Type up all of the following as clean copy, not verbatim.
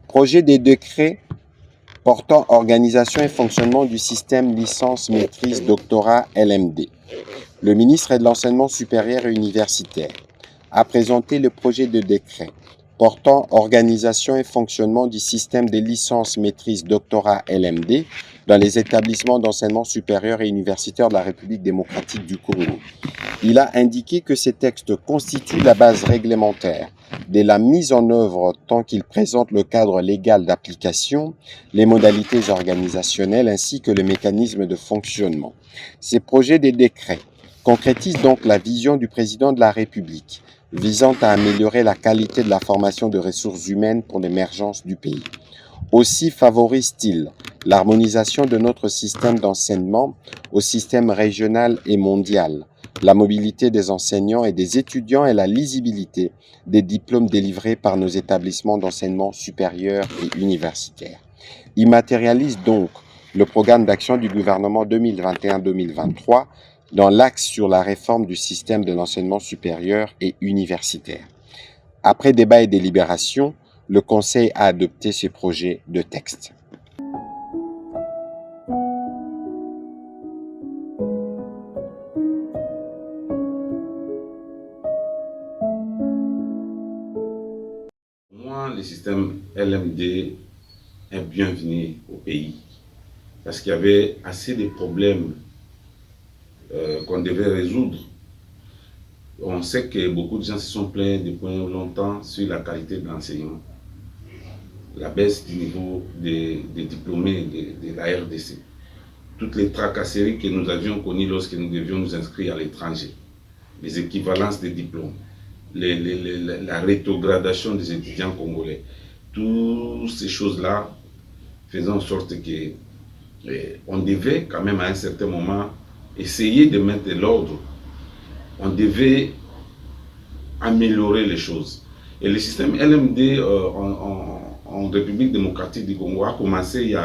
Projet des décrets portant organisation et fonctionnement du système licence maîtrise doctorat LMD. Le ministre de l'Enseignement supérieur et universitaire a présenté le projet de décret portant organisation et fonctionnement du système des licences maîtrise doctorat LMD dans les établissements d'enseignement supérieur et universitaire de la République démocratique du Congo. Il a indiqué que ces textes constituent la base réglementaire de la mise en œuvre tant qu'ils présentent le cadre légal d'application, les modalités organisationnelles ainsi que le mécanisme de fonctionnement. Ces projets de décrets concrétisent donc la vision du président de la République visant à améliorer la qualité de la formation de ressources humaines pour l'émergence du pays. Aussi favorise-t-il l'harmonisation de notre système d'enseignement au système régional et mondial, la mobilité des enseignants et des étudiants et la lisibilité des diplômes délivrés par nos établissements d'enseignement supérieur et universitaire. Il matérialise donc le programme d'action du gouvernement 2021-2023 dans l'axe sur la réforme du système de l'enseignement supérieur et universitaire. Après débat et délibération, le Conseil a adopté ces projets de texte. Moi, le système LMD est bienvenu au pays parce qu'il y avait assez de problèmes qu'on devait résoudre. On sait que beaucoup de gens se sont plaints depuis longtemps sur la qualité de l'enseignement, la baisse du niveau des diplômés de la RDC, toutes les tracasseries que nous avions connues lorsque nous devions nous inscrire à l'étranger, les équivalences des diplômes, la rétrogradation des étudiants congolais, toutes ces choses-là faisaient en sorte qu'on devait quand même à un certain moment essayer de mettre de l'ordre. On devait améliorer les choses. Et le système LMD en République démocratique du Congo a commencé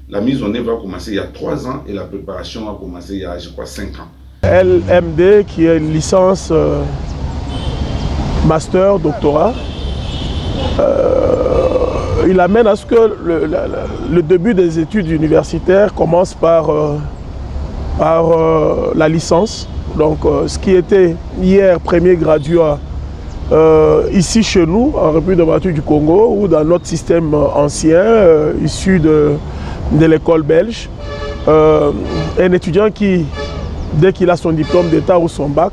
la mise en œuvre a commencé il y a 3 ans et la préparation a commencé il y a, je crois, 5 ans. LMD qui est une licence master, doctorat, il amène à ce que le début des études universitaires commence par la licence. Donc ce qui était hier premier graduat ici chez nous, en République démocratique du Congo, ou dans notre système ancien, issu de l'école belge, un étudiant qui, dès qu'il a son diplôme d'État ou son bac,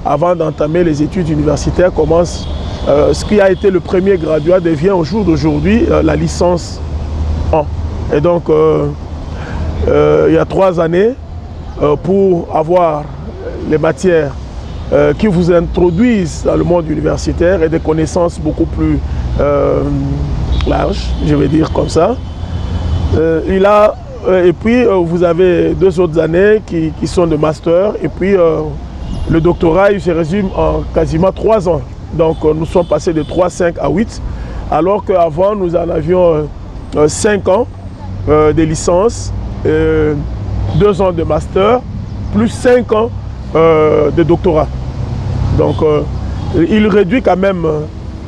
avant d'entamer les études universitaires, commence, ce qui a été le premier graduat devient au jour d'aujourd'hui la licence 1. Et donc, il y a 3 années, pour avoir les matières qui vous introduisent dans le monde universitaire et des connaissances beaucoup plus larges, je vais dire comme ça. Et puis, vous avez 2 autres années qui sont de master, et puis le doctorat, il se résume en quasiment 3 ans. Donc, nous sommes passés de 3, 5 à 8, alors qu'avant, nous en avions 5 ans de licence, 2 ans de master, plus 5 ans de doctorat. Donc, il réduit quand même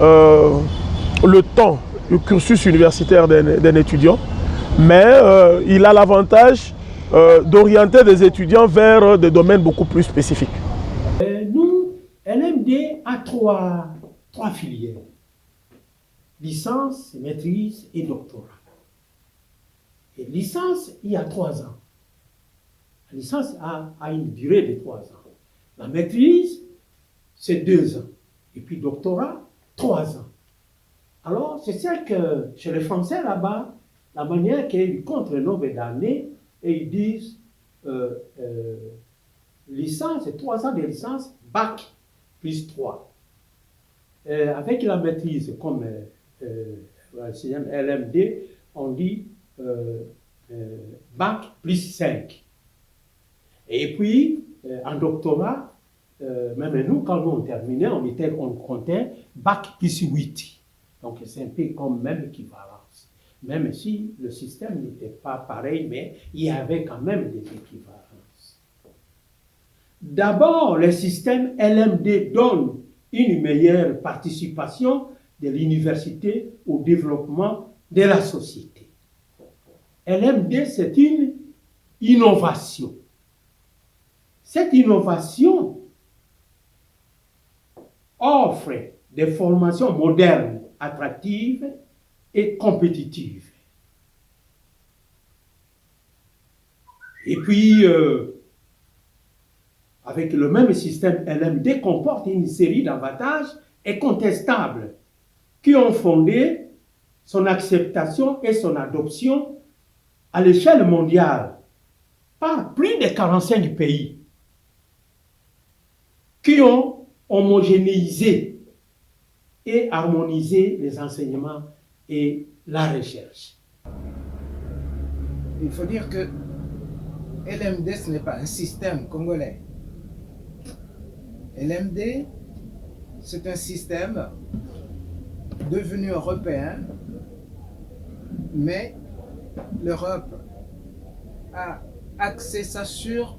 le temps du cursus universitaire d'un étudiant, mais il a l'avantage d'orienter des étudiants vers des domaines beaucoup plus spécifiques. Nous, LMD a 3 filières: licence, maîtrise et doctorat. Et licence, il y a 3 ans. La licence a une durée de 3 ans. La maîtrise, c'est 2 ans. Et puis doctorat, 3 ans. Alors, c'est ça que chez les Français là-bas, la manière qu'ils comptent le nombre d'années, et ils disent licence, c'est 3 ans de licence, bac plus 3. Avec la maîtrise, comme le LMD, on dit bac plus 5. Et puis, en doctorat, même nous, quand nous on terminait, on comptait bac plus 8. Donc, c'est un peu comme même équivalence. Même si le système n'était pas pareil, mais il y avait quand même des équivalences. D'abord, le système LMD donne une meilleure participation de l'université au développement de la société. LMD, c'est une innovation. Cette innovation offre des formations modernes, attractives et compétitives. Et puis, avec le même système LMD, comporte une série d'avantages incontestables qui ont fondé son acceptation et son adoption à l'échelle mondiale par plus de 45 pays qui ont homogénéisé et harmonisé les enseignements et la recherche. Il faut dire que LMD, ce n'est pas un système congolais. LMD, c'est un système devenu européen, mais l'Europe a axé ça sur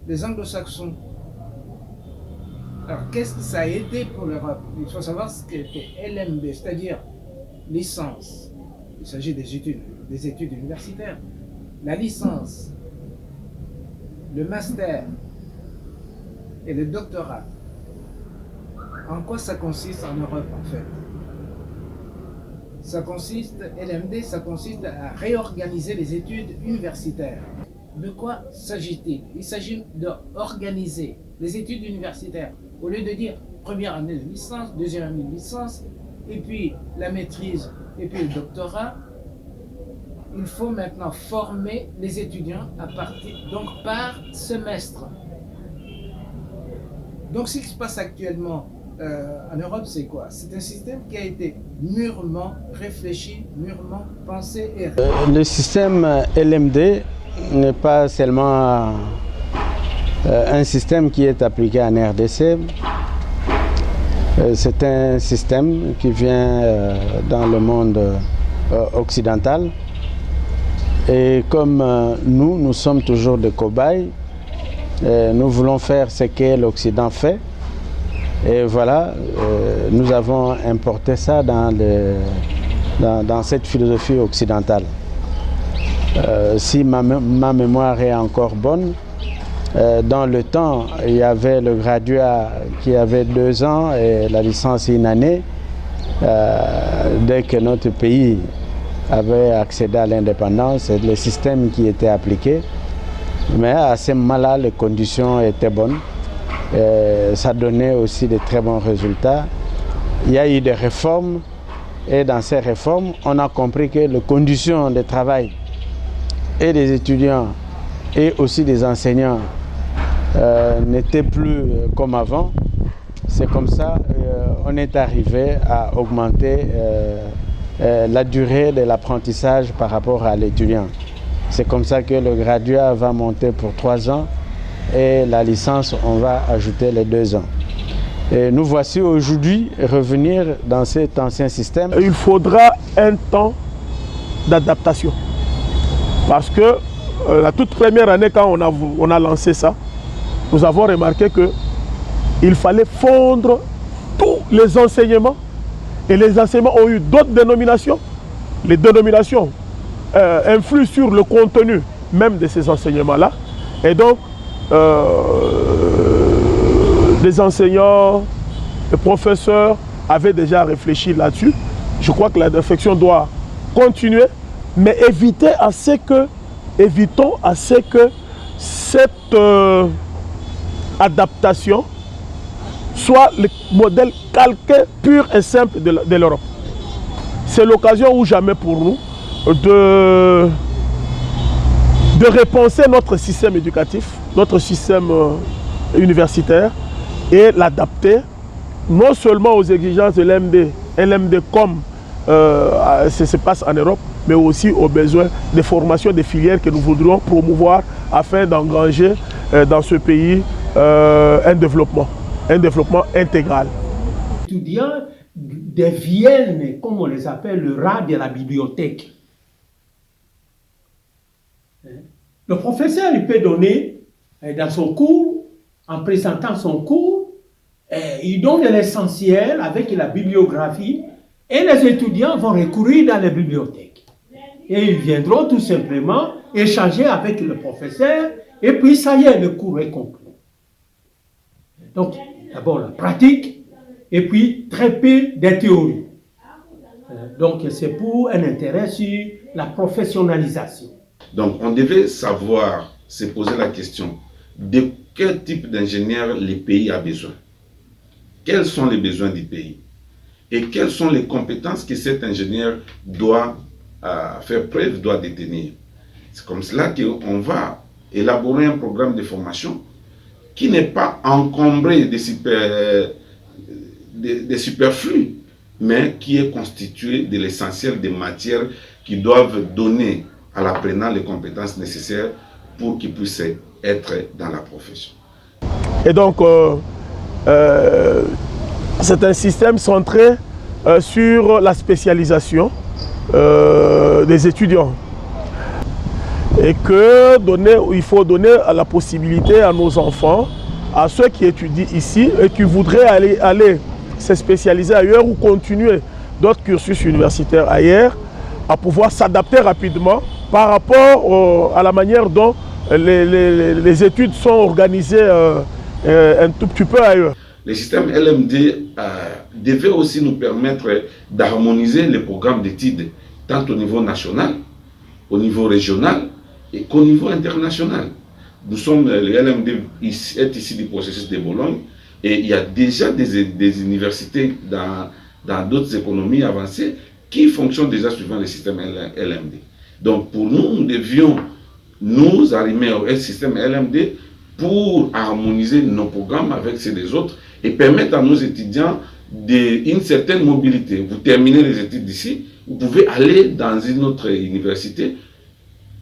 les anglo-saxons. Alors, qu'est-ce que ça a été pour l'Europe? Il faut savoir ce qu'était LMD, c'est-à-dire licence. Il s'agit des études universitaires. La licence, le master et le doctorat. En quoi ça consiste en Europe, en fait? LMD, ça consiste à réorganiser les études universitaires. De quoi s'agit-il? Il s'agit d'organiser les études universitaires. Au lieu de dire première année de licence, deuxième année de licence, et puis la maîtrise, et puis le doctorat, il faut maintenant former les étudiants donc par semestre. Donc ce qui se passe actuellement en Europe, c'est quoi? C'est un système qui a été mûrement réfléchi, mûrement pensé et le système LMD n'est pas seulement un système qui est appliqué en RDC. C'est un système qui vient dans le monde occidental. Et comme nous sommes toujours des cobayes, nous voulons faire ce que l'Occident fait. Et voilà, nous avons importé ça dans cette philosophie occidentale. Si ma mémoire est encore bonne, dans le temps, il y avait le graduat qui avait 2 ans et la licence 1 année. Dès que notre pays avait accédé à l'indépendance, c'est le système qui était appliqué. Mais à ce moment-là, les conditions étaient bonnes. Ça donnait aussi de très bons résultats. Il y a eu des réformes et dans ces réformes, on a compris que les conditions de travail et des étudiants et aussi des enseignants n'étaient plus comme avant. C'est comme ça on est arrivé à augmenter la durée de l'apprentissage par rapport à l'étudiant. C'est comme ça que le graduat va monter pour 3 ans et la licence, on va ajouter les 2 ans. Et nous voici aujourd'hui revenir dans cet ancien système. Il faudra un temps d'adaptation. Parce que la toute première année, quand on a lancé ça, nous avons remarqué qu'il fallait fondre tous les enseignements. Et les enseignements ont eu d'autres dénominations. Les dénominations influent sur le contenu même de ces enseignements-là. Et donc, les enseignants, les professeurs avaient déjà réfléchi là-dessus. Je crois que la réflexion doit continuer, mais évitons à ce que cette adaptation soit le modèle calqué pur et simple de l'Europe. C'est l'occasion ou jamais pour nous de repenser notre système éducatif, notre système universitaire et l'adapter non seulement aux exigences de l'LMD comme ça se passe en Europe, mais aussi aux besoins des formations des filières que nous voudrions promouvoir afin d'engranger dans ce pays un développement intégral. Les étudiants deviennent, comme on les appelle, le rat de la bibliothèque. Le professeur, il peut donner dans son cours, en présentant son cours, il donne l'essentiel avec la bibliographie et les étudiants vont recourir dans les bibliothèques. Et ils viendront tout simplement échanger avec le professeur et puis ça y est, le cours est complet. Donc, d'abord la pratique et puis très peu de théorie. Donc, c'est pour un intérêt sur la professionnalisation. Donc, on devait savoir, se poser la question, de quel type d'ingénieur le pays a besoin? Quels sont les besoins du pays? Et quelles sont les compétences que cet ingénieur doit faire preuve, doit détenir? C'est comme cela qu'on va élaborer un programme de formation qui n'est pas encombré de superflus, mais qui est constitué de l'essentiel des matières qui doivent donner à l'apprenant les compétences nécessaires pour qu'il puisse être dans la profession. Et donc, c'est un système centré sur la spécialisation des étudiants. Et il faut donner la possibilité à nos enfants, à ceux qui étudient ici et qui voudraient aller se spécialiser ailleurs ou continuer d'autres cursus universitaires ailleurs, à pouvoir s'adapter rapidement par rapport à la manière dont les études sont organisées un tout petit peu ailleurs. Le système LMD devait aussi nous permettre d'harmoniser les programmes d'études, tant au niveau national, au niveau régional et qu'au niveau international. Nous sommes, le LMD est ici du processus de Bologne et il y a déjà des universités dans d'autres économies avancées qui fonctionnent déjà suivant le système LMD. Donc pour nous, nous devions nous arrimer au système LMD pour harmoniser nos programmes avec ceux des autres et permettre à nos étudiants une certaine mobilité. Vous terminez les études d'ici, vous pouvez aller dans une autre université,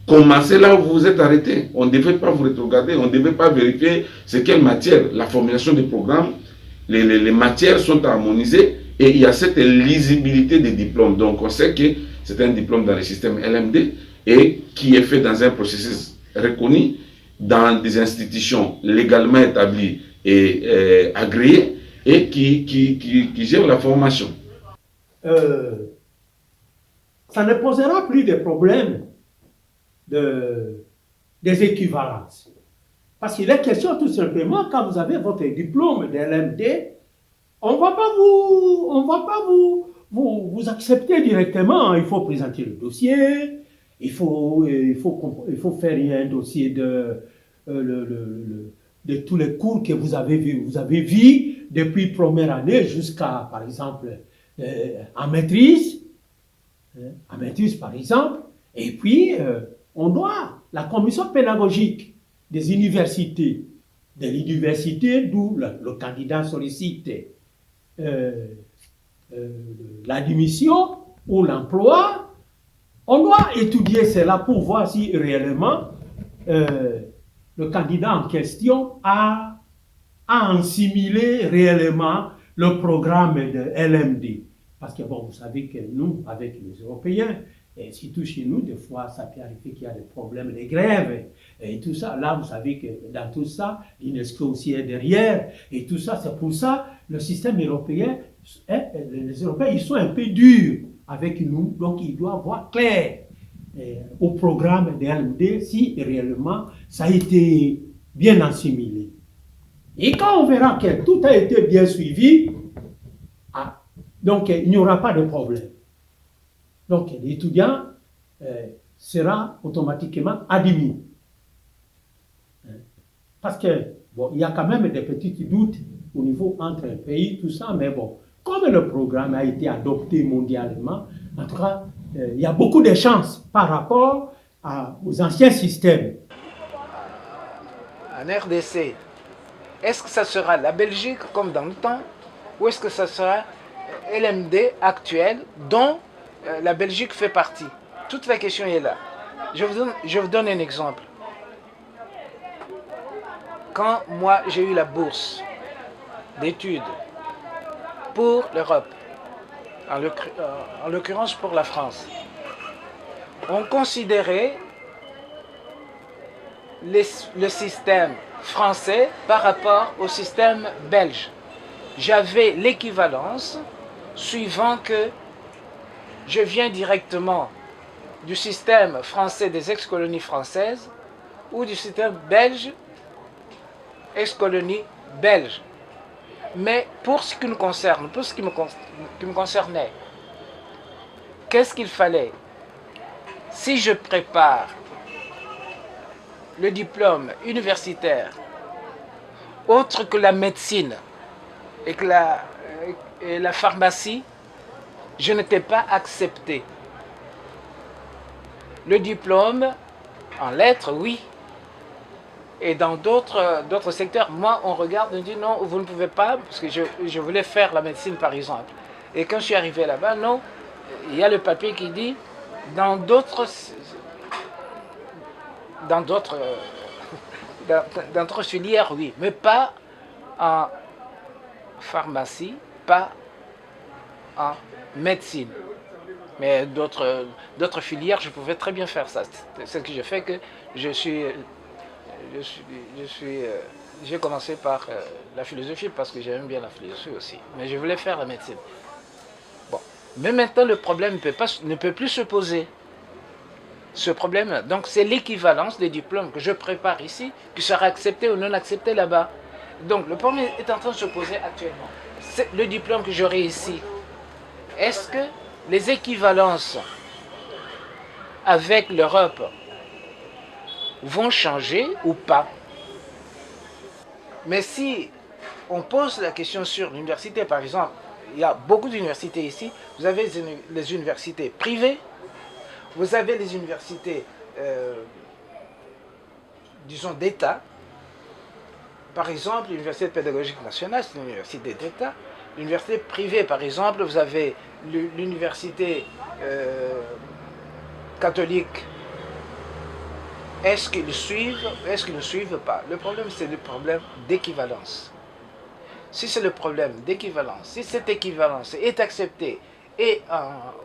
commencer là où vous vous êtes arrêté. On ne devait pas vous rétrograder, on ne devait pas vérifier c'est quelle matière. La formulation des programmes, les matières sont harmonisées et il y a cette lisibilité des diplômes. Donc on sait que c'est un diplôme dans le système LMD et qui est fait dans un processus reconnu dans des institutions légalement établies et agréées et qui gèrent la formation. Ça ne posera plus de problèmes des équivalences. Parce qu'il est question tout simplement, quand vous avez votre diplôme de LMD, on ne va pas vous accepter directement. Il faut présenter le dossier, il faut faire un dossier de tous les cours que vous avez vus. Vous avez vu depuis première année jusqu'à, par exemple, en maîtrise par exemple, et puis la commission pédagogique des universités, de l'université d'où le candidat sollicite l'admission ou l'emploi, on doit étudier cela pour voir si réellement le candidat en question a assimilé réellement le programme de LMD. Parce que bon, vous savez que nous, avec les Européens, et surtout chez nous, des fois, ça peut arriver qu'il y a des problèmes de grève et tout ça. Là, vous savez que dans tout ça, l'UNESCO aussi est derrière et tout ça. C'est pour ça le système européen, les Européens, ils sont un peu durs avec nous, donc ils doivent voir clair au programme de LMD si réellement ça a été bien assimilé. Et quand on verra que tout a été bien suivi, donc il n'y aura pas de problème. Donc l'étudiant sera automatiquement admis. Parce que bon, il y a quand même des petits doutes au niveau entre les pays, tout ça, mais bon, comme le programme a été adopté mondialement, en tout cas, il y a beaucoup de chances par rapport aux anciens systèmes. En RDC, est-ce que ça sera la Belgique comme dans le temps, ou est-ce que ça sera LMD actuel dont la Belgique fait partie? toute la question est là. Je vous donne un exemple. Quand moi j'ai eu la bourse d'études pour l'Europe, en l'occurrence pour la France, on considérait le système français par rapport au système belge. J'avais l'équivalence suivant que je viens directement du système français des ex-colonies françaises ou du système belge ex-colonie belge. Mais pour ce qui nous concerne, pour ce qui me concernait, qu'est-ce qu'il fallait? Si je prépare le diplôme universitaire autre que la médecine et que la pharmacie, je n'étais pas accepté. Le diplôme en lettres, oui. Et dans d'autres secteurs, moi, on regarde et dit non, vous ne pouvez pas, parce que je voulais faire la médecine, par exemple. Et quand je suis arrivé là-bas, non, il y a le papier qui dit dans d'autres filières, oui, mais pas en pharmacie, pas en médecine. Mais d'autres filières, je pouvais très bien faire ça. C'est ce que je fais que j'ai commencé par la philosophie parce que j'aime bien la philosophie aussi. Mais je voulais faire la médecine. Bon. Mais maintenant, le problème ne peut plus se poser. Ce problème, donc c'est l'équivalence des diplômes que je prépare ici qui sera accepté ou non accepté là-bas. Donc le problème est en train de se poser actuellement. C'est le diplôme que j'aurai ici. Est-ce que les équivalences avec l'Europe vont changer ou pas? Mais si on pose la question sur l'université, par exemple, il y a beaucoup d'universités ici. Vous avez les universités privées, vous avez les universités, disons, d'État. Par exemple, l'Université pédagogique nationale, c'est une université d'État. L'université privée, par exemple, vous avez l'université catholique. Est-ce qu'ils ne suivent pas? Le problème, c'est le problème d'équivalence. Si c'est le problème d'équivalence, si cette équivalence est acceptée et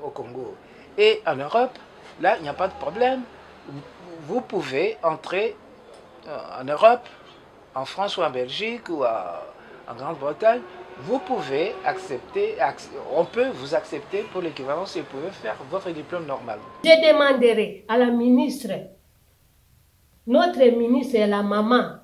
au Congo et en Europe, là, il n'y a pas de problème. Vous pouvez entrer en Europe, en France ou en Belgique ou en Grande-Bretagne. Vous pouvez accepter, on peut vous accepter pour l'équivalence et vous pouvez faire votre diplôme normal. Je demanderai à la ministre, notre ministre est la maman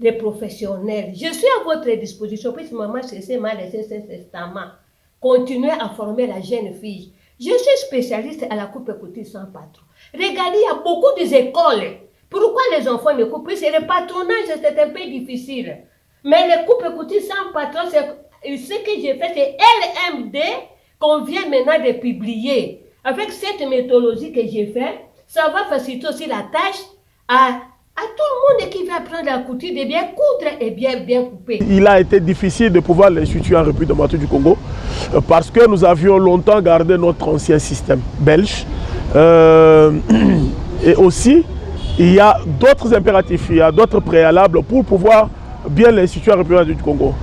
des professionnels. Je suis à votre disposition, puisque maman m'a laissé ce testament. Continuez à former la jeune fille. Je suis spécialiste à la coupe couture sans patron. Regardez, il y a beaucoup d'écoles. Pourquoi les enfants ne coupent plus? C'est le patronage, c'est un peu difficile. Mais les coupes couture sans patron, ce que j'ai fait, c'est LMD qu'on vient maintenant de publier. Avec cette méthodologie que j'ai faite, ça va faciliter aussi la tâche à tout le monde qui va apprendre la couture, de bien coudre et bien couper. Il a été difficile de pouvoir l'instituer en République démocratique du Congo parce que nous avions longtemps gardé notre ancien système belge. Et aussi, il y a d'autres impératifs, il y a d'autres préalables pour pouvoir bien l'instituer en République du Congo.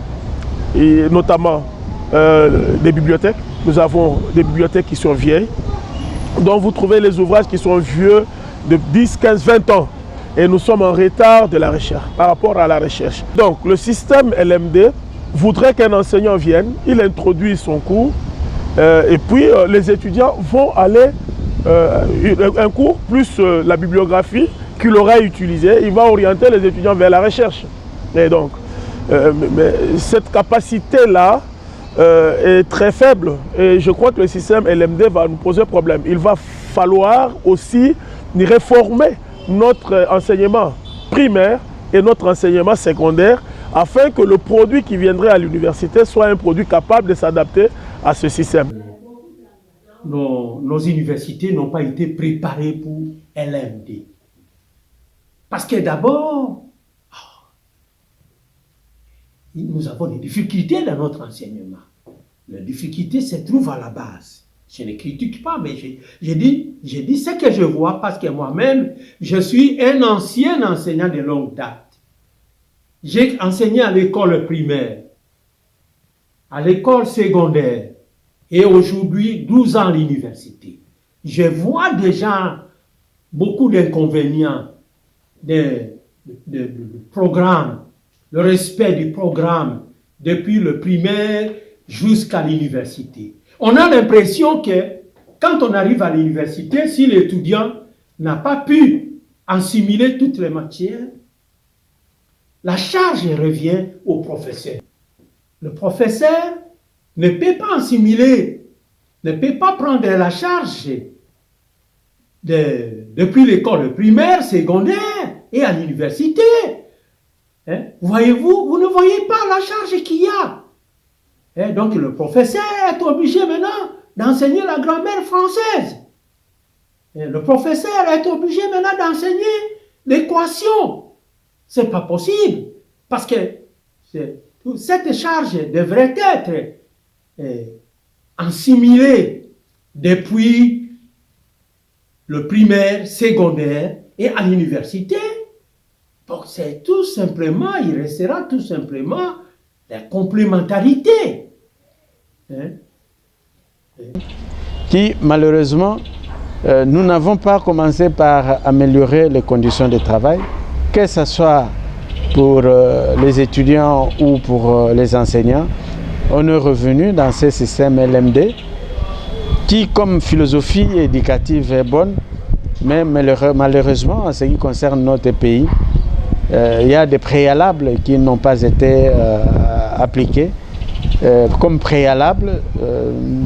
Et notamment des bibliothèques. Nous avons des bibliothèques qui sont vieilles, dont vous trouvez les ouvrages qui sont vieux de 10, 15, 20 ans. Et nous sommes en retard de la recherche, par rapport à la recherche. Donc le système LMD voudrait qu'un enseignant vienne, il introduit son cours, et puis les étudiants vont aller, un cours plus la bibliographie qu'il aura utilisée, il va orienter les étudiants vers la recherche. Et donc, mais cette capacité-là est très faible. Et je crois que le système LMD va nous poser problème. Il va falloir aussi réformer notre enseignement primaire et notre enseignement secondaire afin que le produit qui viendrait à l'université soit un produit capable de s'adapter à ce système. Nos universités n'ont pas été préparées pour LMD. Parce que d'abord, nous avons des difficultés dans notre enseignement. La difficulté se trouve à la base. Je ne critique pas, mais j'ai dit ce que je vois parce que moi-même, je suis un ancien enseignant de longue date. J'ai enseigné à l'école primaire, à l'école secondaire et aujourd'hui 12 ans à l'université. Je vois déjà beaucoup d'inconvénients du programme, le respect du programme depuis le primaire jusqu'à l'université. On a l'impression que quand on arrive à l'université, si l'étudiant n'a pas pu assimiler toutes les matières, la charge revient au professeur. Le professeur ne peut pas assimiler, ne peut pas prendre la charge depuis l'école primaire, secondaire et à l'université. Hein? Voyez-vous, vous ne voyez pas la charge qu'il y a. Et donc le professeur est obligé maintenant d'enseigner la grammaire française. Et le professeur est obligé maintenant d'enseigner l'équation. Ce n'est pas possible. Parce que cette charge devrait être assimilée depuis le primaire, secondaire et à l'université. Donc c'est tout simplement, il restera tout simplement la complémentarité. Hein? Qui, malheureusement, nous n'avons pas commencé par améliorer les conditions de travail, que ce soit pour les étudiants ou pour les enseignants. On est revenu dans ce système LMD qui, comme philosophie éducative, est bonne, mais malheureusement, en ce qui concerne notre pays, il y a des préalables qui n'ont pas été appliqués. Comme préalable,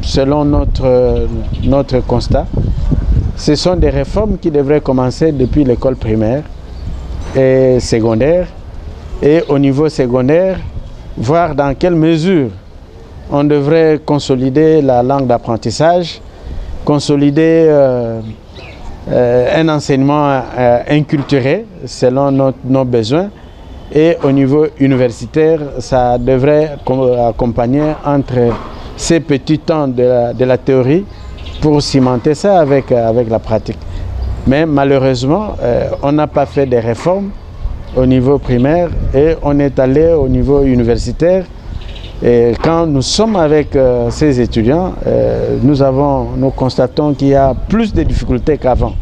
selon notre constat, ce sont des réformes qui devraient commencer depuis l'école primaire et secondaire, et au niveau secondaire, voir dans quelle mesure on devrait consolider la langue d'apprentissage, consolider un enseignement inculturé selon nos besoins. Et au niveau universitaire, ça devrait accompagner entre ces petits temps de la théorie pour cimenter ça avec la pratique. Mais malheureusement, on n'a pas fait de réformes au niveau primaire et on est allé au niveau universitaire. Et quand nous sommes avec ces étudiants, nous constatons qu'il y a plus de difficultés qu'avant.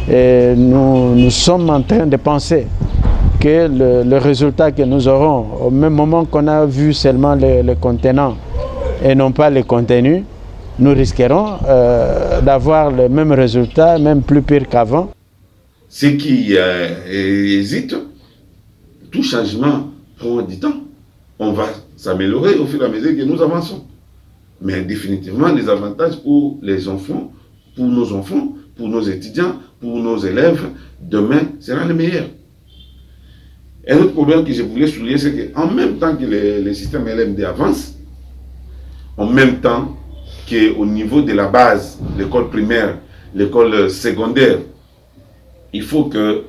Et nous sommes en train de penser que le résultat que nous aurons, au même moment qu'on a vu seulement le contenant et non pas le contenu, nous risquerons d'avoir le même résultat, même plus pire qu'avant. Ceux qui hésitent, tout changement prend du temps. On va s'améliorer au fur et à mesure que nous avançons. Mais définitivement, les avantages pour les enfants, pour nos étudiants, pour nos élèves, demain sera le meilleur. Un autre problème que je voulais souligner, c'est qu'en même temps que le système LMD avance, en même temps qu'au niveau de la base, l'école primaire, l'école secondaire, il faut que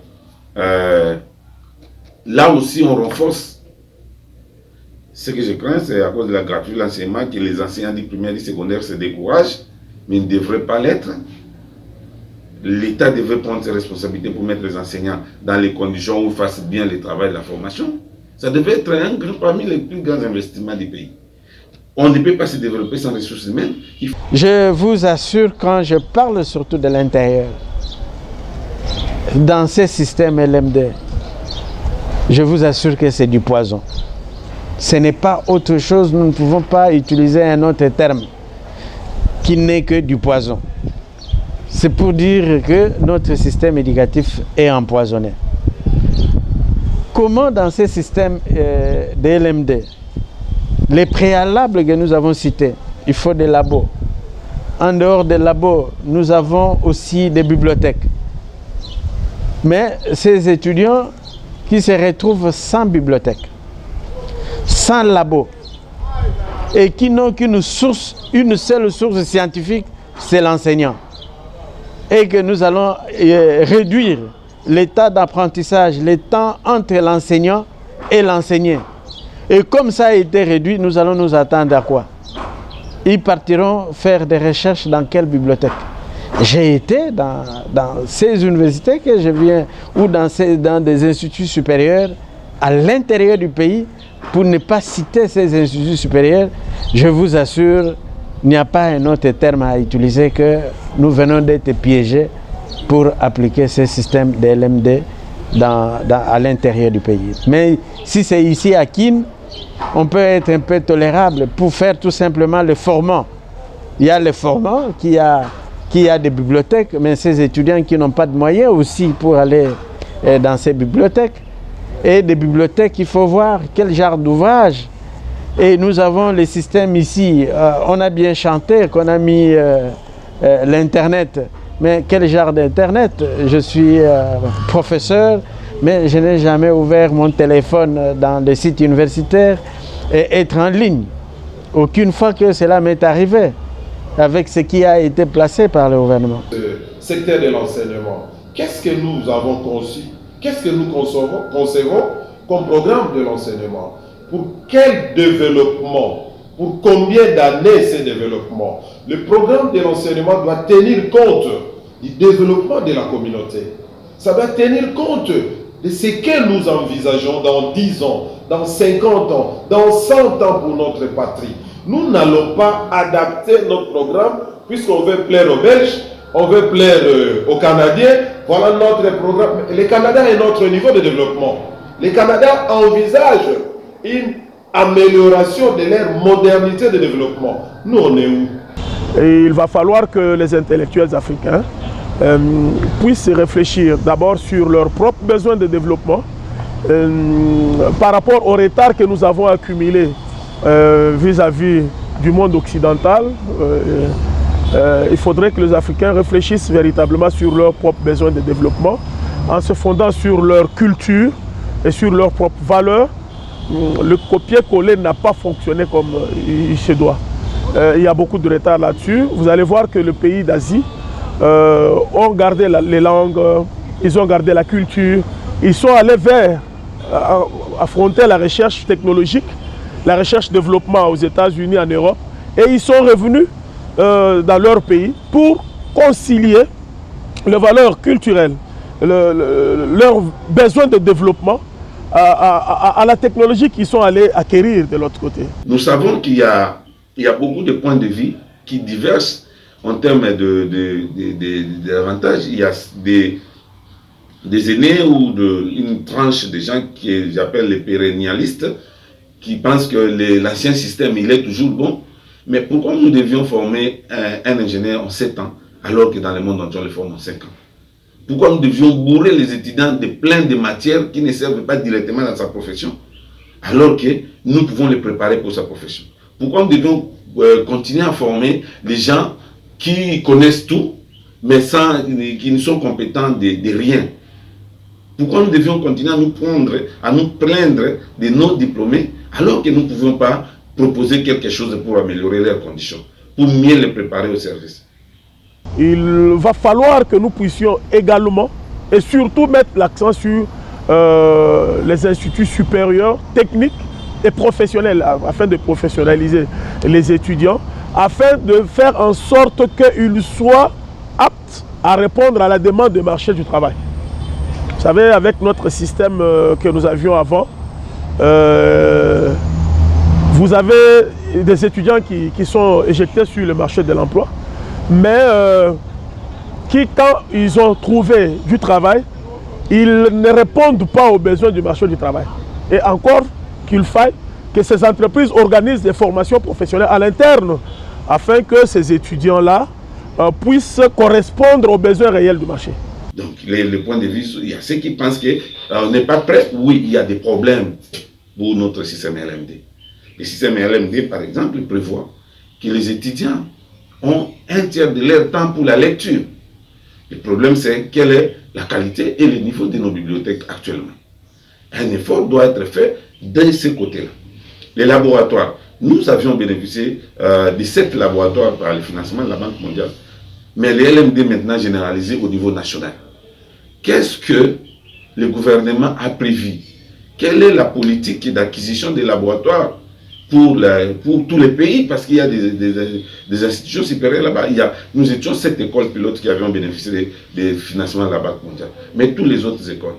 là aussi on renforce. Ce que je crains, c'est à cause de la gratuité de l'enseignement que les enseignants du primaire et du secondaire se découragent, mais ils ne devraient pas l'être. L'État devrait prendre ses responsabilités pour mettre les enseignants dans les conditions où ils fassent bien le travail de la formation. Ça devait être parmi les plus grands investissements du pays. On ne peut pas se développer sans ressources humaines. Je vous assure, quand je parle surtout de l'intérieur, dans ces systèmes LMD, je vous assure que c'est du poison. Ce n'est pas autre chose, nous ne pouvons pas utiliser un autre terme qui n'est que du poison. C'est pour dire que notre système éducatif est empoisonné. Comment dans ces systèmes de LMD, les préalables que nous avons cités, il faut des labos. En dehors des labos, nous avons aussi des bibliothèques. Mais ces étudiants qui se retrouvent sans bibliothèque, sans labo, et qui n'ont qu'une seule source scientifique, c'est l'enseignant. Et que nous allons réduire l'état d'apprentissage, le temps entre l'enseignant et l'enseigné. Et comme ça a été réduit, nous allons nous attendre à quoi? ils partiront faire des recherches dans quelle bibliothèque? J'ai été dans ces universités que je viens, ou dans des instituts supérieurs à l'intérieur du pays, pour ne pas citer ces instituts supérieurs. Je vous assure, il n'y a pas un autre terme à utiliser que nous venons d'être piégés pour appliquer ce système de LMD à l'intérieur du pays. Mais si c'est ici à Kin, on peut être un peu tolérable pour faire tout simplement le formant. Il y a le formant qui a des bibliothèques, mais ces étudiants qui n'ont pas de moyens aussi pour aller dans ces bibliothèques. Et des bibliothèques, il faut voir quel genre d'ouvrage. Et nous avons les systèmes ici. On a bien chanté qu'on a mis l'Internet. Mais quel genre d'Internet? Je suis professeur, mais je n'ai jamais ouvert mon téléphone dans les sites universitaires et être en ligne. Aucune fois que cela m'est arrivé avec ce qui a été placé par le gouvernement. Le secteur de l'enseignement, qu'est-ce que nous avons conçu? Qu'est-ce que nous concevons comme programme de l'enseignement? Pour quel développement? Pour combien d'années ce développement? Le programme de l'enseignement doit tenir compte du développement de la communauté. Ça doit tenir compte de ce que nous envisageons dans 10 ans, dans 50 ans, dans 100 ans pour notre patrie. Nous n'allons pas adapter notre programme puisqu'on veut plaire aux Belges, on veut plaire aux Canadiens. Voilà notre programme. Le Canada est notre niveau de développement. Le Canada envisage une amélioration de leur modernité de développement. Nous, on est où? Et il va falloir que les intellectuels africains puissent réfléchir d'abord sur leurs propres besoins de développement par rapport au retard que nous avons accumulé vis-à-vis du monde occidental. Il faudrait que les Africains réfléchissent véritablement sur leurs propres besoins de développement en se fondant sur leur culture et sur leurs propres valeurs. Le copier-coller n'a pas fonctionné comme il se doit. Il y a beaucoup de retard là-dessus. Vous allez voir que les pays d'Asie ont gardé les langues, ils ont gardé la culture, ils sont allés vers affronter la recherche technologique, la recherche-développement aux États-Unis, en Europe, et ils sont revenus dans leur pays pour concilier les valeurs culturelles, leurs besoins de développement à la technologie qu'ils sont allés acquérir de l'autre côté. Nous savons qu'il y a beaucoup de points de vue qui divergent en termes d'avantages. Il y a des aînés ou une tranche de gens que j'appelle les pérennialistes qui pensent que l'ancien système il est toujours bon. Mais pourquoi nous devions former un ingénieur en 7 ans alors que dans le monde entier on le forme en 5 ans? Pourquoi nous devions bourrer les étudiants de plein de matières qui ne servent pas directement dans sa profession alors que nous pouvons les préparer pour sa profession? Pourquoi nous devions continuer à former les gens qui connaissent tout mais qui ne sont compétents de rien? Pourquoi nous devions continuer à nous plaindre de nos diplômés alors que nous ne pouvons pas proposer quelque chose pour améliorer leurs conditions, pour mieux les préparer au service? Il va falloir que nous puissions également et surtout mettre l'accent sur les instituts supérieurs, techniques et professionnels afin de professionnaliser les étudiants, afin de faire en sorte qu'ils soient aptes à répondre à la demande du marché du travail. Vous savez, avec notre système que nous avions avant, vous avez des étudiants qui sont éjectés sur le marché de l'emploi, mais qui, quand ils ont trouvé du travail, ils ne répondent pas aux besoins du marché du travail. Et encore qu'il faille que ces entreprises organisent des formations professionnelles à l'interne, afin que ces étudiants-là puissent correspondre aux besoins réels du marché. Donc, le point de vue, il y a ceux qui pensent qu'on n'est pas prêt. Oui, il y a des problèmes pour notre système LMD. Le système LMD, par exemple, prévoit que les étudiants ont un tiers de leur temps pour la lecture. Le problème, c'est quelle est la qualité et le niveau de nos bibliothèques actuellement. Un effort doit être fait de ce côté-là. Les laboratoires, nous avions bénéficié de 7 laboratoires par le financement de la Banque mondiale. Mais les LMD maintenant généralisés au niveau national. Qu'est-ce que le gouvernement a prévu? Quelle est la politique d'acquisition des laboratoires pour tous les pays, parce qu'il y a des institutions supérieures là-bas. Nous étions 7 écoles pilotes qui avaient bénéficié des financements de la Banque mondiale. Mais toutes les autres écoles,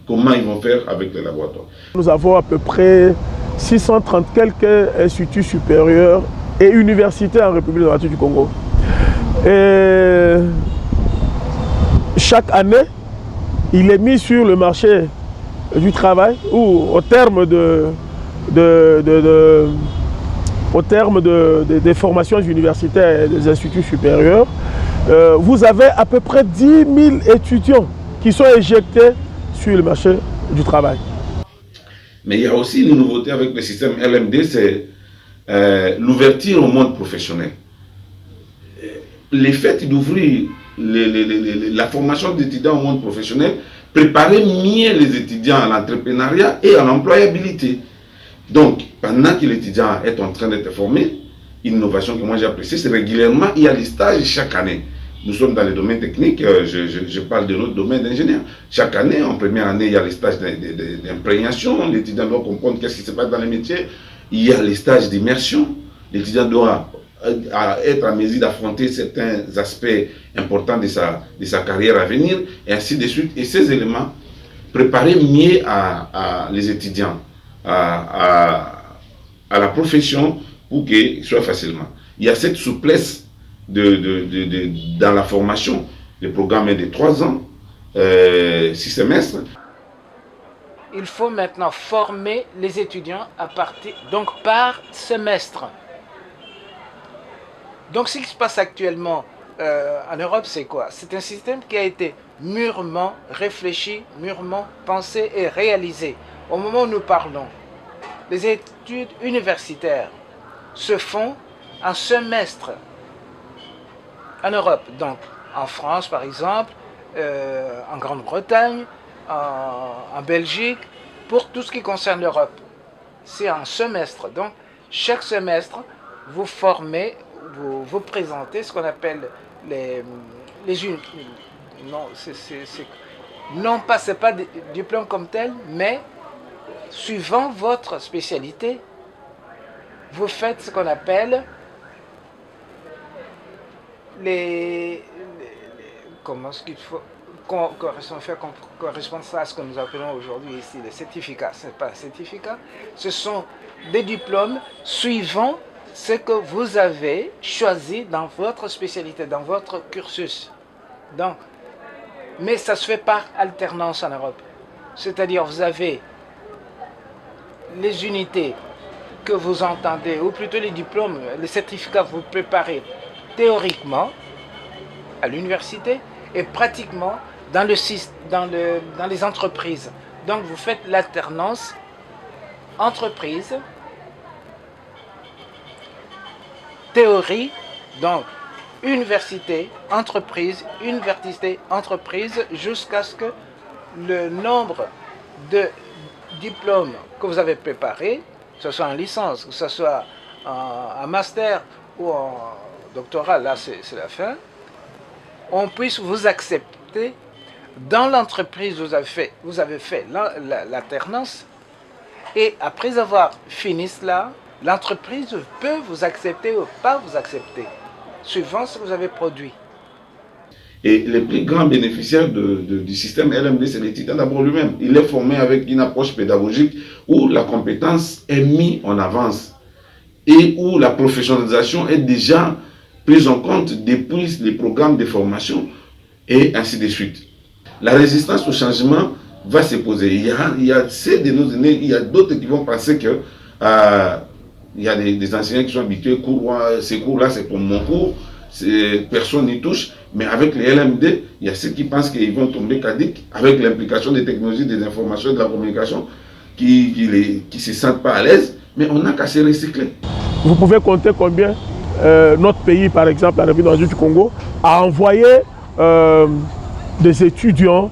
comment ils vont faire avec les laboratoires? Nous avons à peu près 630 quelques instituts supérieurs et universités en République démocratique du Congo. Et chaque année, il est mis sur le marché du travail où au terme des formations universitaires et des instituts supérieurs, vous avez à peu près 10 000 étudiants qui sont éjectés sur le marché du travail. Mais il y a aussi une nouveauté avec le système LMD, c'est l'ouverture au monde professionnel. Le fait d'ouvrir la formation d'étudiants au monde professionnel, préparer mieux les étudiants à l'entrepreneuriat et à l'employabilité. Donc, pendant que l'étudiant est en train d'être formé, une innovation que moi j'ai appréciée, c'est régulièrement, il y a des stages chaque année. Nous sommes dans le domaine technique, je parle de notre domaine d'ingénieur. Chaque année, en première année, il y a les stages d'imprégnation, l'étudiant doit comprendre qu'est-ce qui se passe dans les métiers. Il y a les stages d'immersion, l'étudiant doit être en mesure d'affronter certains aspects importants de sa carrière à venir, et ainsi de suite. Et ces éléments, préparer mieux les étudiants à la profession pour qu'ils soient facilement. Il y a cette souplesse dans la formation. Le programme est de 3 ans, 6 semestres. Il faut maintenant former les étudiants par semestre. Donc ce qui se passe actuellement en Europe, c'est quoi? C'est un système qui a été mûrement réfléchi, mûrement pensé et réalisé. Au moment où nous parlons, les études universitaires se font en semestre en Europe. Donc en France par exemple, en Grande-Bretagne, en Belgique, pour tout ce qui concerne l'Europe. C'est un semestre. Donc chaque semestre, vous formez, vous présentez ce qu'on appelle non pas, c'est pas des diplômes comme tel, mais suivant votre spécialité, vous faites ce qu'on appelle comment est-ce qu'il faut correspond ça à ce que nous appelons aujourd'hui ici les certificats. Ce n'est pas un certificat, ce sont des diplômes suivant ce que vous avez choisi dans votre spécialité, dans votre cursus. Donc, mais ça se fait par alternance en Europe. C'est-à-dire, vous avez les unités que vous entendez, ou plutôt les diplômes, les certificats que vous préparez théoriquement à l'université et pratiquement dans les entreprises. Donc, vous faites l'alternance entreprise, théorie, donc université, entreprise, jusqu'à ce que le nombre de diplômes que vous avez préparés, que ce soit en licence, que ce soit en master ou en doctorat, là c'est la fin, on puisse vous accepter dans l'entreprise. Vous avez fait l'alternance, et après avoir fini cela, l'entreprise peut vous accepter ou pas vous accepter, suivant ce que vous avez produit. Et les plus grands bénéficiaires du système LMD, c'est l'étudiant d'abord lui-même. Il est formé avec une approche pédagogique où la compétence est mise en avance et où la professionnalisation est déjà prise en compte depuis les programmes de formation et ainsi de suite. La résistance au changement va se poser. Il y a ceux de nos aînés, il y a d'autres qui vont penser que il y a des enseignants qui sont habitués, ces cours-là c'est pour mon cours, personne n'y touche. Mais avec les LMD, il y a ceux qui pensent qu'ils vont tomber caducs avec l'implication des technologies, des informations et de la communication qui ne se sentent pas à l'aise, mais on n'a qu'à se recycler. Vous pouvez compter combien notre pays, par exemple, la République démocratique du Congo, a envoyé des étudiants,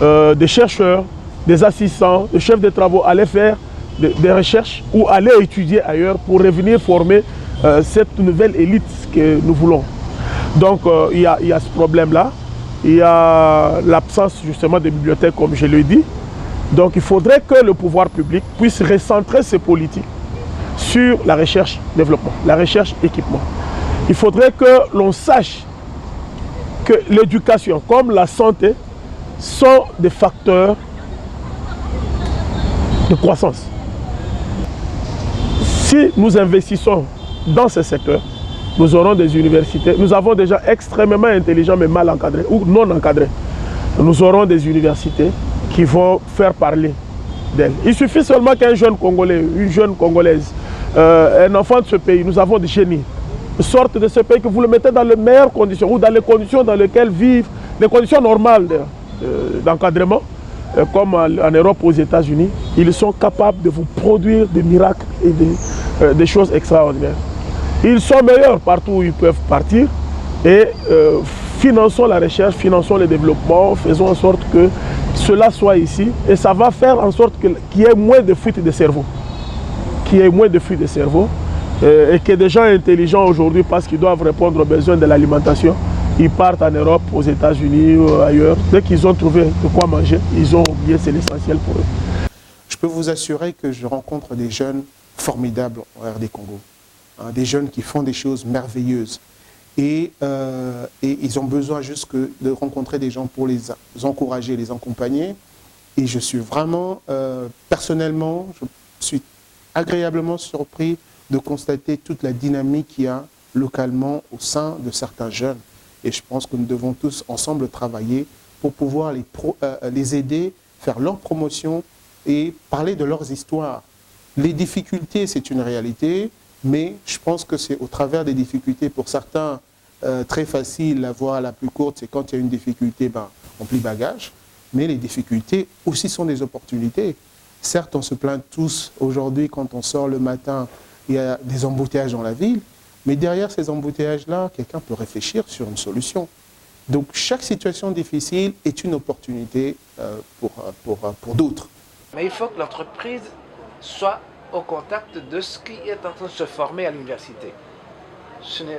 des chercheurs, des assistants, des chefs de travaux aller faire des recherches ou aller étudier ailleurs pour revenir former cette nouvelle élite que nous voulons. Donc il y a ce problème-là, il y a l'absence justement des bibliothèques comme je l'ai dit, Donc il faudrait que le pouvoir public puisse recentrer ses politiques sur la recherche-développement, la recherche-équipement. Il faudrait que l'on sache que l'éducation comme la santé sont des facteurs de croissance. Si nous investissons dans ces secteurs, nous aurons des universités. Nous avons des gens extrêmement intelligents mais mal encadrés ou non encadrés. Nous aurons des universités qui vont faire parler d'elles. Il suffit seulement qu'un jeune Congolais, une jeune Congolaise, un enfant de ce pays, nous avons des génies, sortent de ce pays, que vous le mettez dans les meilleures conditions ou dans les conditions dans lesquelles vivent, les conditions normales d'encadrement, comme en Europe, aux États-Unis, ils sont capables de vous produire des miracles et des choses extraordinaires. Ils sont meilleurs partout où ils peuvent partir et finançons la recherche, finançons le développement, faisons en sorte que cela soit ici et ça va faire en sorte qu'il y ait moins de fuite de cerveau. Qu'il y ait moins de fuite de cerveau et que des gens intelligents aujourd'hui, parce qu'ils doivent répondre aux besoins de l'alimentation, ils partent en Europe, aux États-Unis ou ailleurs. Dès qu'ils ont trouvé de quoi manger, ils ont oublié, c'est l'essentiel pour eux. Je peux vous assurer que je rencontre des jeunes formidables au RD Congo. Des jeunes qui font des choses merveilleuses. Et ils ont besoin juste de rencontrer des gens pour les encourager, les accompagner. Et je suis vraiment, personnellement, je suis agréablement surpris de constater toute la dynamique qu'il y a localement au sein de certains jeunes. Et je pense que nous devons tous ensemble travailler pour pouvoir les aider, faire leur promotion et parler de leurs histoires. Les difficultés, c'est une réalité, mais je pense que c'est au travers des difficultés, pour certains, très facile, la voie la plus courte, c'est quand il y a une difficulté, on plie bagage, mais les difficultés aussi sont des opportunités. Certes, on se plaint tous aujourd'hui quand on sort le matin, il y a des embouteillages dans la ville, mais derrière ces embouteillages-là, quelqu'un peut réfléchir sur une solution. Donc chaque situation difficile est une opportunité pour d'autres. Mais il faut que l'entreprise soit au contact de ce qui est en train de se former à l'université.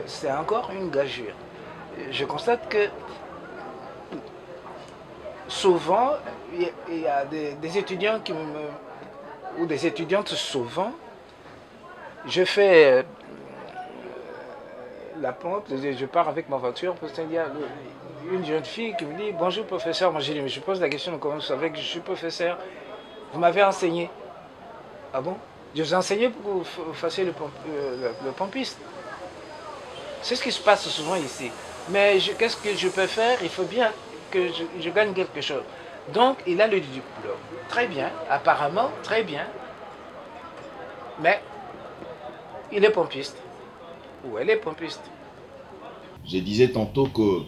C'est encore une gageure. Je constate que souvent, il y a des étudiants ou des étudiantes souvent, je fais la pompe, je pars avec ma voiture, parce qu'il y a une jeune fille qui me dit « Bonjour professeur », moi je pose la question, comment vous savez que je suis professeur? Vous m'avez enseigné. Ah bon? Je vous ai enseigné pour que vous fassiez le pompiste. C'est ce qui se passe souvent ici. Mais qu'est-ce que je peux faire? Il faut bien que je gagne quelque chose. Donc, il a le diplôme. Très bien, apparemment, très bien. Mais, il est pompiste. Ou elle est pompiste. Je disais tantôt que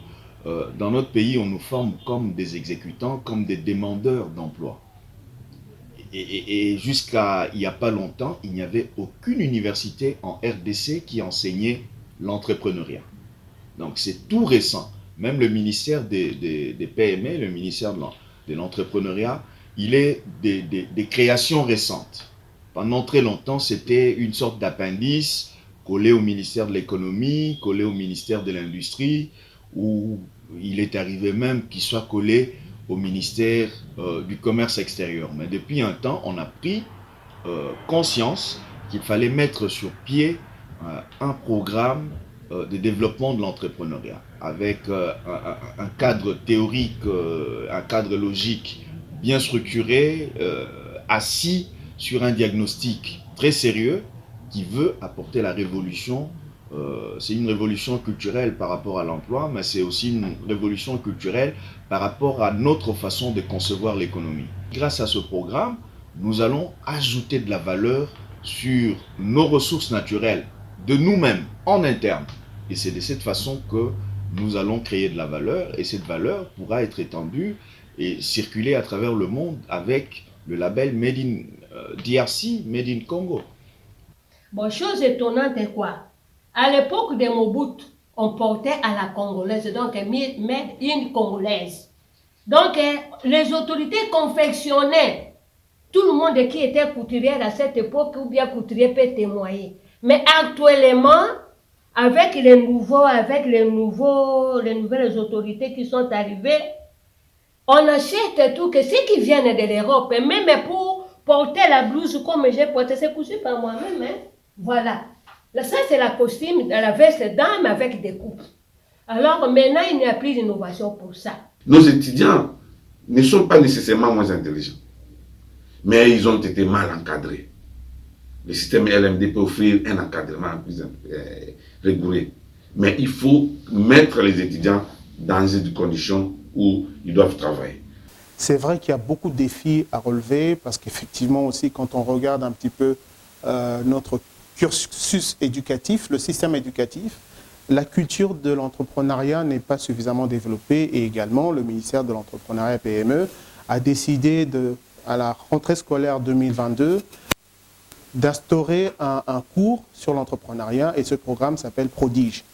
dans notre pays, on nous forme comme des exécutants, comme des demandeurs d'emploi. Et jusqu'à il n'y a pas longtemps, il n'y avait aucune université en RDC qui enseignait l'entrepreneuriat. Donc c'est tout récent. Même le ministère des PME, le ministère de l'entrepreneuriat, il est des créations récentes. Pendant très longtemps, c'était une sorte d'appendice collé au ministère de l'économie, collé au ministère de l'industrie, où il est arrivé même qu'il soit collé au ministère du commerce extérieur. Mais depuis un temps, on a pris conscience qu'il fallait mettre sur pied un programme de développement de l'entrepreneuriat avec un cadre théorique, un cadre logique bien structuré, assis sur un diagnostic très sérieux qui veut apporter la révolution. C'est une révolution culturelle par rapport à l'emploi, mais c'est aussi une révolution culturelle par rapport à notre façon de concevoir l'économie. Grâce à ce programme, nous allons ajouter de la valeur sur nos ressources naturelles, de nous-mêmes, en interne. Et c'est de cette façon que nous allons créer de la valeur, et cette valeur pourra être étendue et circuler à travers le monde avec le label Made in DRC, Made in Congo. Bon, chose étonnante est quoi? À l'époque de Mobutu, on portait à la congolaise, donc Made in congolaise. Donc, les autorités confectionnaient. Tout le monde qui était couturier à cette époque ou bien couturier peut témoigner. Mais actuellement, avec les nouvelles autorités qui sont arrivées, On achète tout, que ceux qui viennent de l'Europe, même pour porter la blouse comme j'ai porté, c'est cousu par moi-même. Hein? Voilà. Là, ça, c'est la costume, la veste dame avec des coupes. Alors maintenant, il n'y a plus d'innovation pour ça. Nos étudiants ne sont pas nécessairement moins intelligents, mais ils ont été mal encadrés. Le système LMD peut offrir un encadrement plus rigoureux, mais il faut mettre les étudiants dans des conditions où ils doivent travailler. C'est vrai qu'il y a beaucoup de défis à relever parce qu'effectivement aussi, quand on regarde un petit peu notre cursus éducatif, le système éducatif, la culture de l'entrepreneuriat n'est pas suffisamment développée et également le ministère de l'entrepreneuriat PME a décidé à la rentrée scolaire 2022 d'instaurer un cours sur l'entrepreneuriat et ce programme s'appelle Prodige.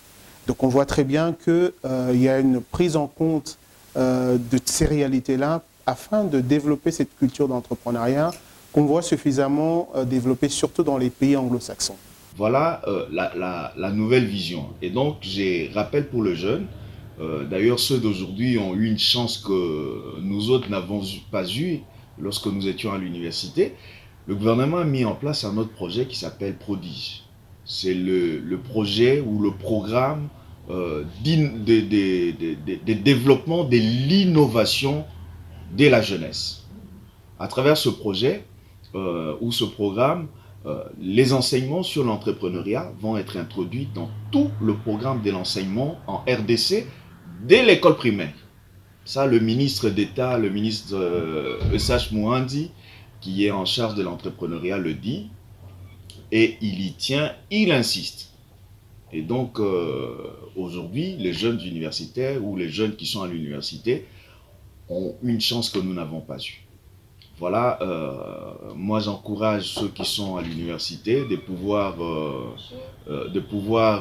Donc on voit très bien qu'il y a une prise en compte de ces réalités-là afin de développer cette culture d'entrepreneuriat qu'on voit suffisamment développée surtout dans les pays anglo-saxons. Voilà la nouvelle vision. Et donc, j'ai rappel pour le jeune. D'ailleurs, ceux d'aujourd'hui ont eu une chance que nous autres n'avons pas eue lorsque nous étions à l'université. Le gouvernement a mis en place un autre projet qui s'appelle Prodige. C'est le projet ou le programme de développement de l'innovation de la jeunesse. À travers ce projet ou ce programme, les enseignements sur l'entrepreneuriat vont être introduits dans tout le programme de l'enseignement en RDC dès l'école primaire. Ça, le ministre d'État, le ministre Eustache Moündi, qui est en charge de l'entrepreneuriat, le dit, et il y tient, il insiste. Et donc, aujourd'hui, les jeunes universitaires ou les jeunes qui sont à l'université ont une chance que nous n'avons pas eue. Voilà, moi j'encourage ceux qui sont à l'université de pouvoir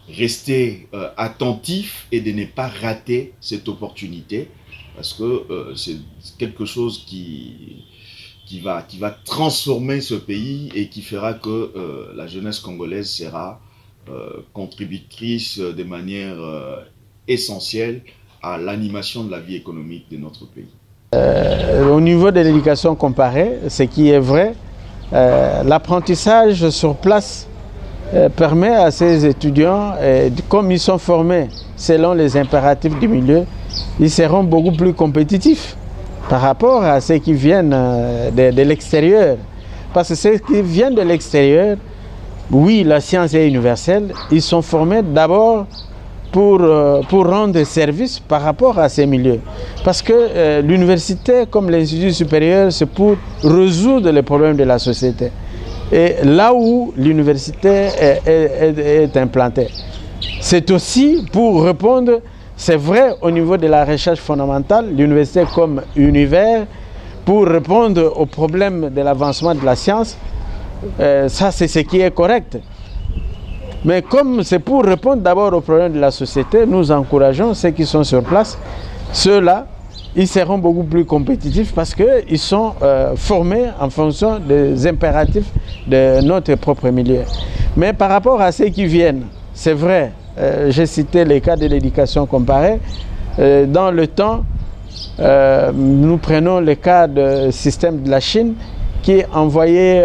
rester attentifs et de ne pas rater cette opportunité parce que c'est quelque chose qui va transformer ce pays et qui fera que la jeunesse congolaise sera contributrice de manière essentielle à l'animation de la vie économique de notre pays. Au niveau de l'éducation comparée, ce qui est vrai, l'apprentissage sur place permet à ces étudiants, comme ils sont formés selon les impératifs du milieu, ils seront beaucoup plus compétitifs par rapport à ceux qui viennent de l'extérieur. Parce que ceux qui viennent de l'extérieur, oui, la science est universelle, ils sont formés d'abord pour rendre service par rapport à ces milieux. Parce que l'université, comme l'institut supérieur, c'est pour résoudre les problèmes de la société. Et là où l'université est implantée, c'est aussi pour répondre, c'est vrai au niveau de la recherche fondamentale, l'université comme univers, pour répondre aux problèmes de l'avancement de la science, ça c'est ce qui est correct. Mais comme c'est pour répondre d'abord aux problèmes de la société, nous encourageons ceux qui sont sur place. Ceux-là, ils seront beaucoup plus compétitifs parce qu'ils sont formés en fonction des impératifs de notre propre milieu. Mais par rapport à ceux qui viennent, c'est vrai, j'ai cité les cas de l'éducation comparée. Dans le temps, nous prenons le cas du système de la Chine qui envoyait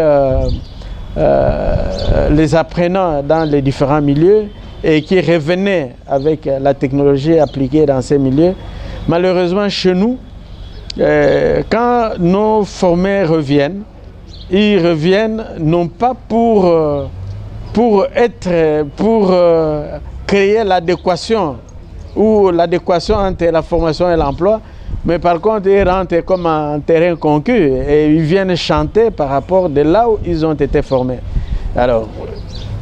les apprenants dans les différents milieux et qui revenaient avec la technologie appliquée dans ces milieux. Malheureusement, chez nous, quand nos formés reviennent, ils reviennent non pas pour créer l'adéquation ou l'adéquation entre la formation et l'emploi, mais par contre, ils rentrent comme un terrain conquis et ils viennent chanter par rapport de là où ils ont été formés. Alors,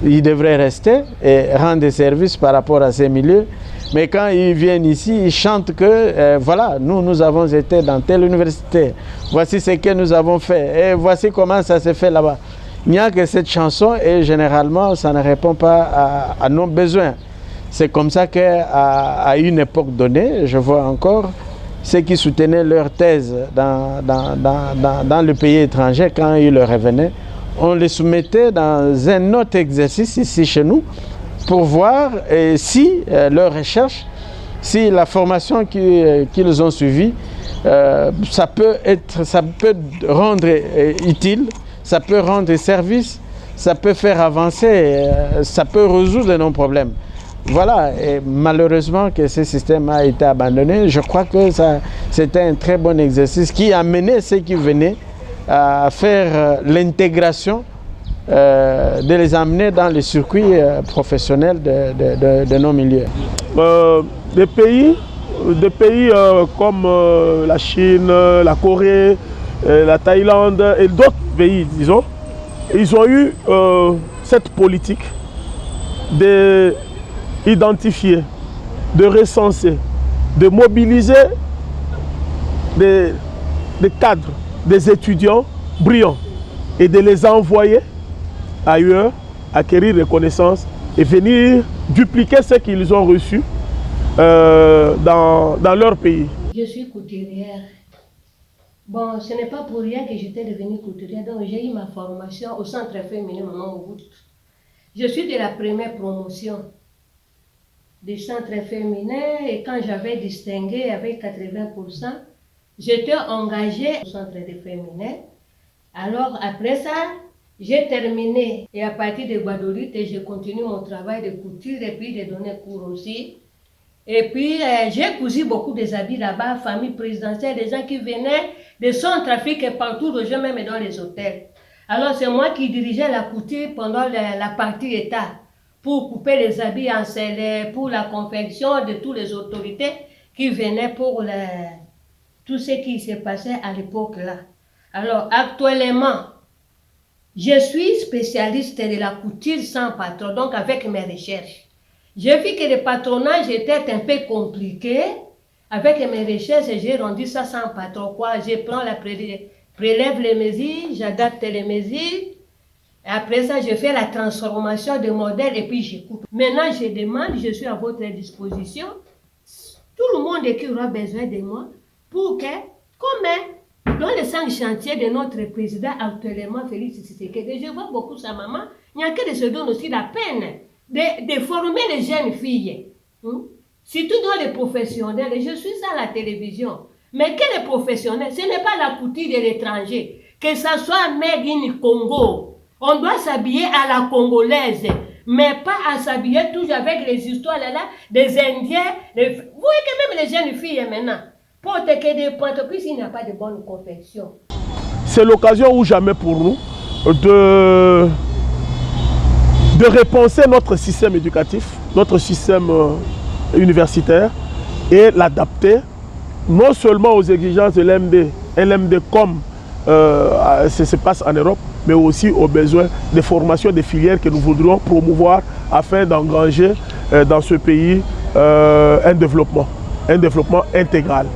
ils devraient rester et rendre des services par rapport à ces milieux. Mais quand ils viennent ici, ils chantent que voilà, nous avons été dans telle université, voici ce que nous avons fait et voici comment ça s'est fait là-bas. Il n'y a que cette chanson et généralement, ça ne répond pas à nos besoins. C'est comme ça qu'à une époque donnée, je vois encore ceux qui soutenaient leur thèse dans le pays étranger, quand ils le revenaient, on les soumettait dans un autre exercice ici chez nous pour voir si leurs recherches si la formation qu'ils ont suivie, ça peut rendre utile, ça peut rendre service, ça peut faire avancer, ça peut résoudre nos problèmes. Voilà, et malheureusement que ce système a été abandonné. Je crois que c'était un très bon exercice qui a mené ceux qui venaient à faire l'intégration, de les amener dans les circuits professionnels de nos milieux. Des pays comme la Chine, la Corée, la Thaïlande et d'autres pays, disons, ils ont eu cette politique d'identifier, de recenser, de mobiliser des cadres, des étudiants brillants et de les envoyer ailleurs, acquérir des connaissances et venir dupliquer ce qu'ils ont reçu dans leur pays. Je suis couturière. Bon, ce n'est pas pour rien que j'étais devenue couturière, donc j'ai eu ma formation au centre féminin Maman Mobutu. Je suis de la première promotion du centre féminin et quand j'avais distingué avec 80%, j'étais engagée au centre des féminins. Alors après ça, j'ai terminé et à partir de Guadeloupe, je continue mon travail de couture et puis de donner cours aussi. Et puis j'ai cousu beaucoup des habits là-bas, famille présidentielle, des gens qui venaient de Centrafrique et partout, même dans les hôtels. Alors c'est moi qui dirigeais la couture pendant la partie État pour couper les habits en selle, pour la confection de toutes les autorités qui venaient pour tout ce qui s'est passé à l'époque là. Alors actuellement, je suis spécialiste de la couture sans patron, donc avec mes recherches. J'ai vu que le patronage était un peu compliqué. Avec mes recherches, j'ai rendu ça sans patron. Je prends prélève les mesures, j'adapte les mesures. Après ça, je fais la transformation de modèle et puis je coupe. Maintenant, je demande, je suis à votre disposition. Tout le monde qui aura besoin de moi pour que, comme dans les 5 chantiers de notre président actuellement, Félix Tshisekedi, je vois beaucoup sa maman, il n'y a que de se donner aussi la peine de former les jeunes filles. Surtout dans les professionnels. Je suis à la télévision. Mais que les professionnels, ce n'est pas la couture de l'étranger. Que ça soit made in Congo. On doit s'habiller à la congolaise. Mais pas à s'habiller toujours avec les histoires là, des Indiens. Vous voyez que même les jeunes filles maintenant, portent que des pointes, puisqu'il n'y a pas de bonne confection. C'est l'occasion ou jamais pour nous de repenser notre système éducatif, notre système universitaire et l'adapter non seulement aux exigences de LMD comme ça se passe en Europe, mais aussi aux besoins de formation des filières que nous voudrions promouvoir afin d'engranger dans ce pays un développement intégral.